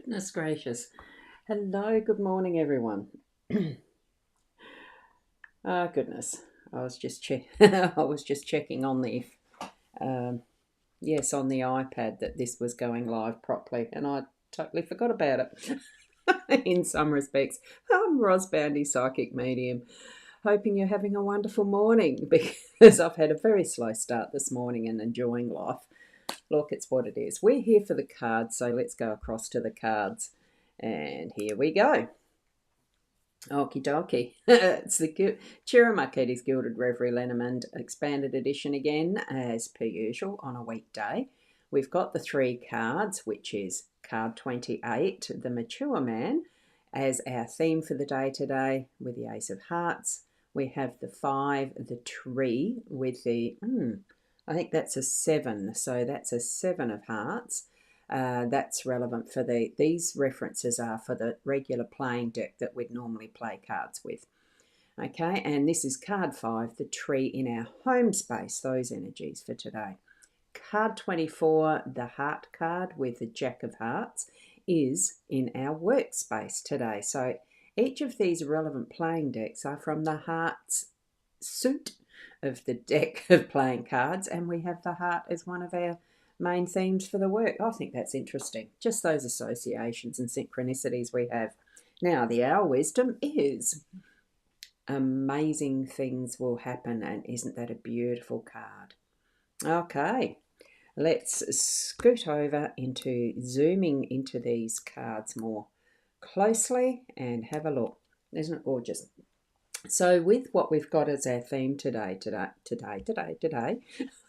Goodness gracious. Hello, good morning, everyone. Ah, goodness. I was just I was just checking on the um, yes, on the iPad that this was going live properly, and I totally forgot about it. In some respects, I'm Ros Boundy, psychic medium. Hoping you're having a wonderful morning because I've had a very slow start this morning and enjoying life. Look, it's what it is. We're here for the cards, so let's go across to the cards. And here we go. Okie dokie. It's the Chirimakiti's Gilded Reverie Lenormand Expanded Edition again, as per usual, on a weekday. We've got the three cards, which is card 28, the Mature Man, as our theme for the day today, with the Ace of Hearts. We have the 5, the Tree, with the, I think that's a 7, so that's a 7 of Hearts. That's relevant for these references are for the regular playing deck that we'd normally play cards with. Okay, and this is card 5, the tree in our home space, those energies for today. Card 24, the heart card with the Jack of Hearts, is in our workspace today. So each of these relevant playing decks are from the hearts suit of the deck of playing cards, and we have the heart as one of our main themes for the work. I think that's interesting. Just those associations and synchronicities we have. Now, the Our Wisdom is amazing things will happen, and isn't that a beautiful card? Okay, let's scoot over into zooming into these cards more closely and have a look. Isn't it gorgeous? So with what we've got as our theme today,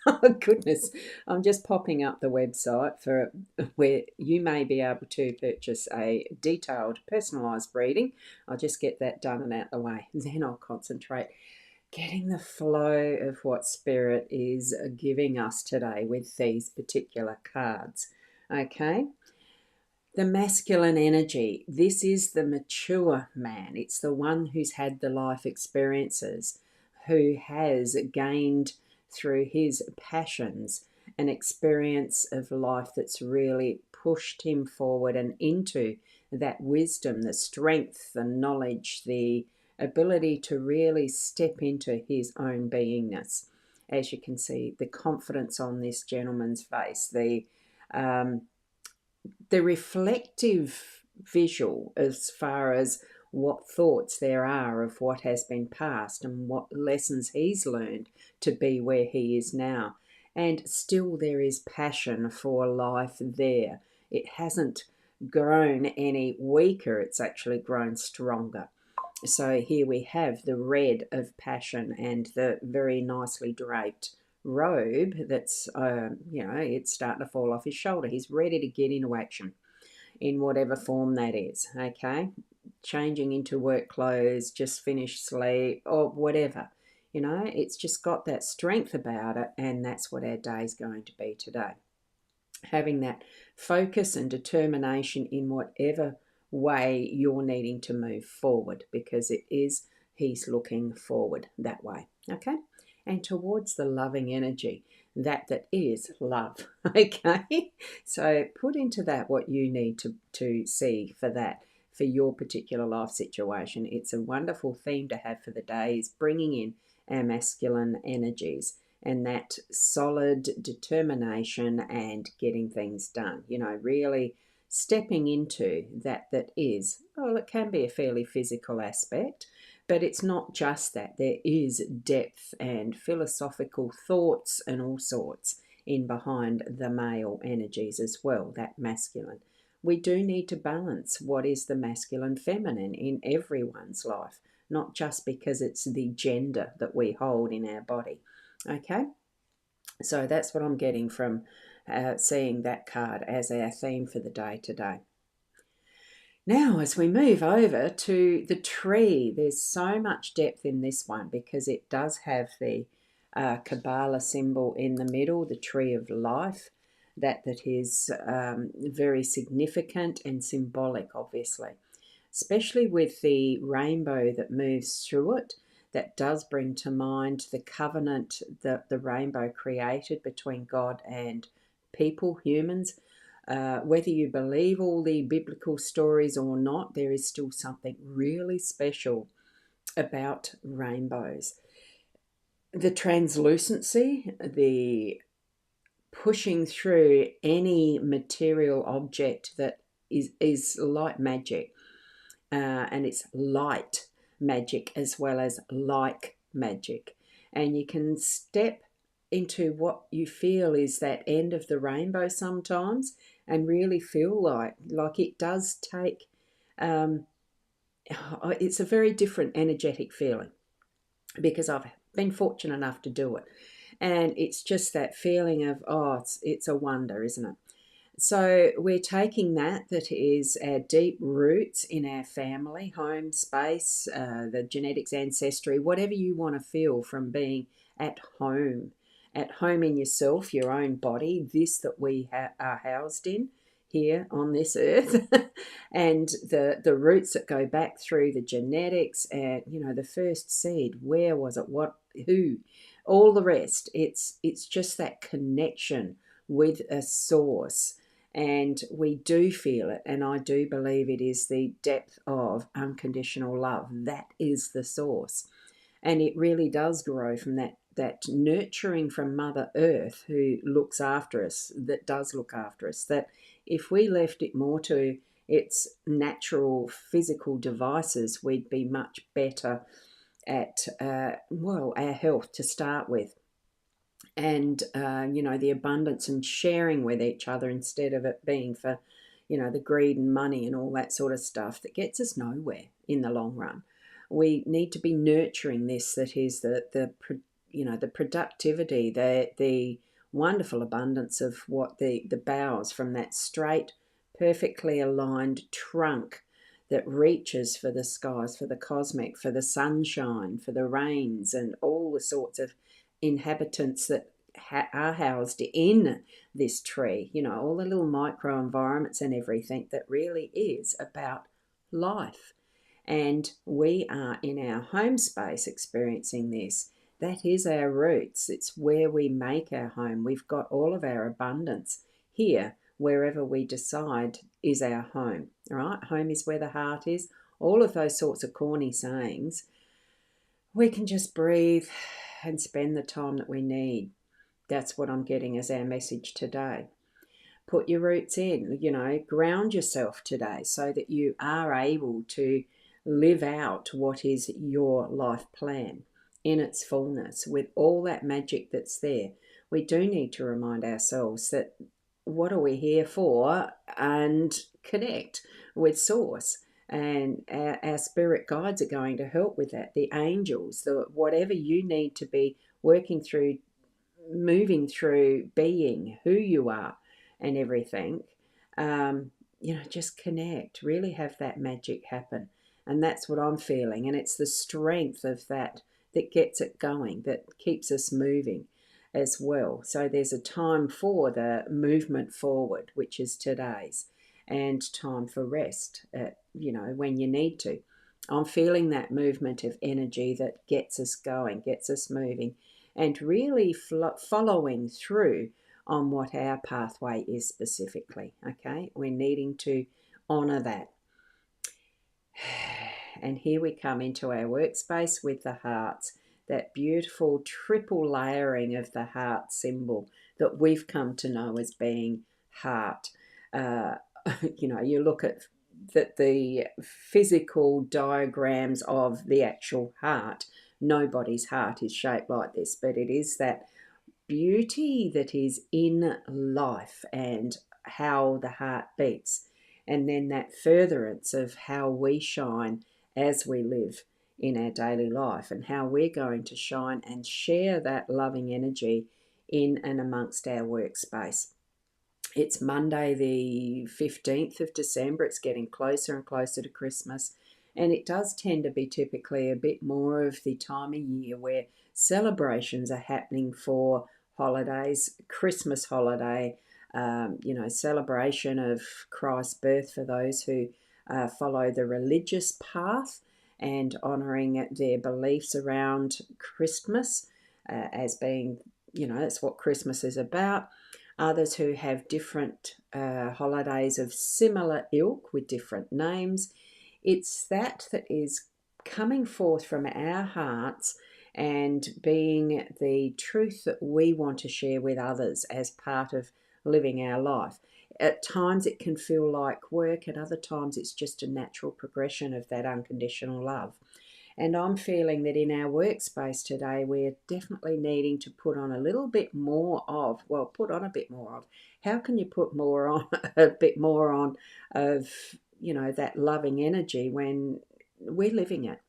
oh goodness, I'm just popping up the website for where you may be able to purchase a detailed personalised reading. I'll just get that done and out the way. Then I'll concentrate getting the flow of what Spirit is giving us today with these particular cards. Okay, the masculine energy. This is the mature man. It's the one who's had the life experiences, who has gained through his passions an experience of life that's really pushed him forward and into that wisdom, the strength, the knowledge, the ability to really step into his own beingness. As you can see, the confidence on this gentleman's face, um, the reflective visual as far as what thoughts there are of what has been past and what lessons he's learned to be where he is now. And still there is passion for life there. It hasn't grown any weaker, it's actually grown stronger. So here we have the red of passion and the very nicely draped robe that's, it's starting to fall off his shoulder. He's ready to get into action in whatever form that is, okay? Changing into work clothes, just finished sleep, or whatever. It's just got that strength about it, and that's what our day is going to be today. Having that focus and determination in whatever way you're needing to move forward, because he's looking forward that way, okay? And towards the loving energy, that is love, okay? So put into that what you need to see for that, for your particular life situation. It's a wonderful theme to have for the day, is bringing in our masculine energies and that solid determination and getting things done, really stepping into that is, well, it can be a fairly physical aspect, but it's not just that. There is depth and philosophical thoughts and all sorts in behind the male energies as well, that masculine. We do need to balance what is the masculine feminine in everyone's life, not just because it's the gender that we hold in our body. Okay, so that's what I'm getting from seeing that card as our theme for the day today. Now, as we move over to the tree, there's so much depth in this one because it does have the Kabbalah symbol in the middle, the tree of life. That is very significant and symbolic, obviously, especially with the rainbow that moves through it. That does bring to mind the covenant that the rainbow created between God and people, humans, Whether you believe all the biblical stories or not, there is still something really special about rainbows. The translucency, the pushing through any material object that is like magic, and it's light magic as well as like magic. And you can step into what you feel is that end of the rainbow sometimes and really feel like it does take um, it's a very different energetic feeling because I've been fortunate enough to do it. And it's just that feeling of, oh, it's a wonder, isn't it? So we're taking that is our deep roots in our family, home space, the genetics, ancestry, whatever you want to feel from being at home in yourself, your own body, this that we are housed in here on this earth, and the roots that go back through the genetics and the first seed, where was it, what, who, all the rest. It's just that connection with a source. And we do feel it, and I do believe it is the depth of unconditional love. That is the source. And it really does grow from that nurturing from Mother Earth, who looks after us, that does look after us, that if we left it more to its natural physical devices, we'd be much better at, our health to start with. And, the abundance and sharing with each other instead of it being for, the greed and money and all that sort of stuff that gets us nowhere in the long run. We need to be nurturing this, that is the productivity, the wonderful abundance of what the boughs from that straight, perfectly aligned trunk that reaches for the skies, for the cosmic, for the sunshine, for the rains, and all the sorts of inhabitants that are housed in this tree, all the little micro environments and everything that really is about life. And we are in our home space experiencing this. That is our roots. It's where we make our home. We've got all of our abundance here, wherever we decide is our home. All right? Home is where the heart is. All of those sorts of corny sayings, we can just breathe and spend the time that we need. That's what I'm getting as our message today. Put your roots in, ground yourself today so that you are able to live out what is your life plan in its fullness with all that magic that's there. We do need to remind ourselves that what are we here for, and connect with Source. And our spirit guides are going to help with that. The angels, whatever you need to be working through, moving through, being who you are and everything, just connect, really have that magic happen. And that's what I'm feeling. And it's the strength of that gets it going, that keeps us moving as well. So there's a time for the movement forward, which is today's, and time for rest, when you need to. I'm feeling that movement of energy that gets us going, gets us moving, and really following through on what our pathway is specifically. Okay, we're needing to honour that. And here we come into our workspace with the hearts, that beautiful triple layering of the heart symbol that we've come to know as being heart. You look at the physical diagrams of the actual heart. Nobody's heart is shaped like this, but it is that beauty that is in life and how the heart beats, and then that furtherance of how we shine as we live in our daily life, and how we're going to shine and share that loving energy in and amongst our workspace. It's Monday the 15th of December. It's getting closer and closer to Christmas, and it does tend to be typically a bit more of the time of year where celebrations are happening for holidays, Christmas holiday, celebration of Christ's birth for those who follow the religious path, and honouring their beliefs around Christmas as being, that's what Christmas is about. others who have different holidays of similar ilk with different names. It's that is coming forth from our hearts and being the truth that we want to share with others as part of living our life. At times it can feel like work, at other times it's just a natural progression of that unconditional love. And I'm feeling that in our workspace today, we're definitely needing to put on a little bit more of, well, put on a bit more of. How can you put more on, a bit more on of, that loving energy when we're living it?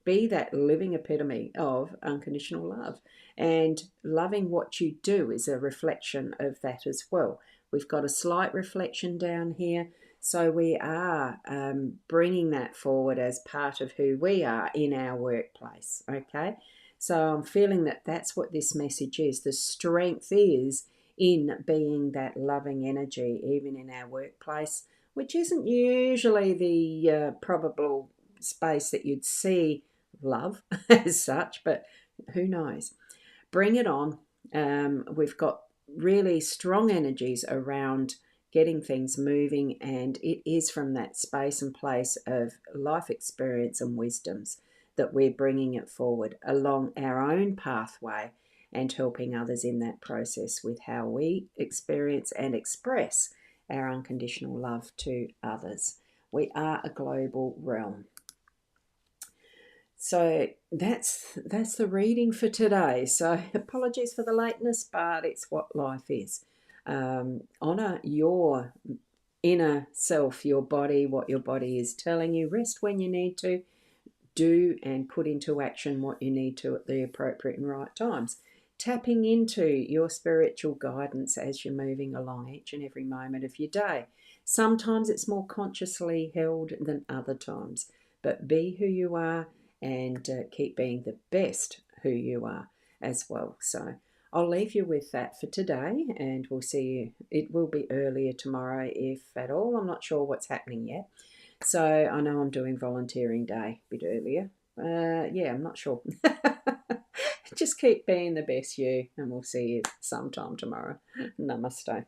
Be that living epitome of unconditional love. And loving what you do is a reflection of that as well. We've got a slight reflection down here. So we are bringing that forward as part of who we are in our workplace. Okay. So I'm feeling that that's what this message is. The strength is in being that loving energy, even in our workplace, which isn't usually the probable space that you'd see love as such, but who knows? Bring it on. We've got really strong energies around getting things moving, and it is from that space and place of life experience and wisdoms that we're bringing it forward along our own pathway and helping others in that process with how we experience and express our unconditional love to others. We are a global realm. So that's the reading for today. So apologies for the lateness, but it's what life is. Honor your inner self, your body, what your body is telling you. Rest when you need to. Do and put into action what you need to at the appropriate and right times. Tapping into your spiritual guidance as you're moving along each and every moment of your day. Sometimes it's more consciously held than other times, but be who you are and keep being the best who you are as well. So I'll leave you with that for today, and we'll see you. It will be earlier tomorrow, if at all. I'm not sure what's happening yet. So I know I'm doing volunteering day a bit earlier. Yeah, I'm not sure. Just keep being the best you, and we'll see you sometime tomorrow. Namaste.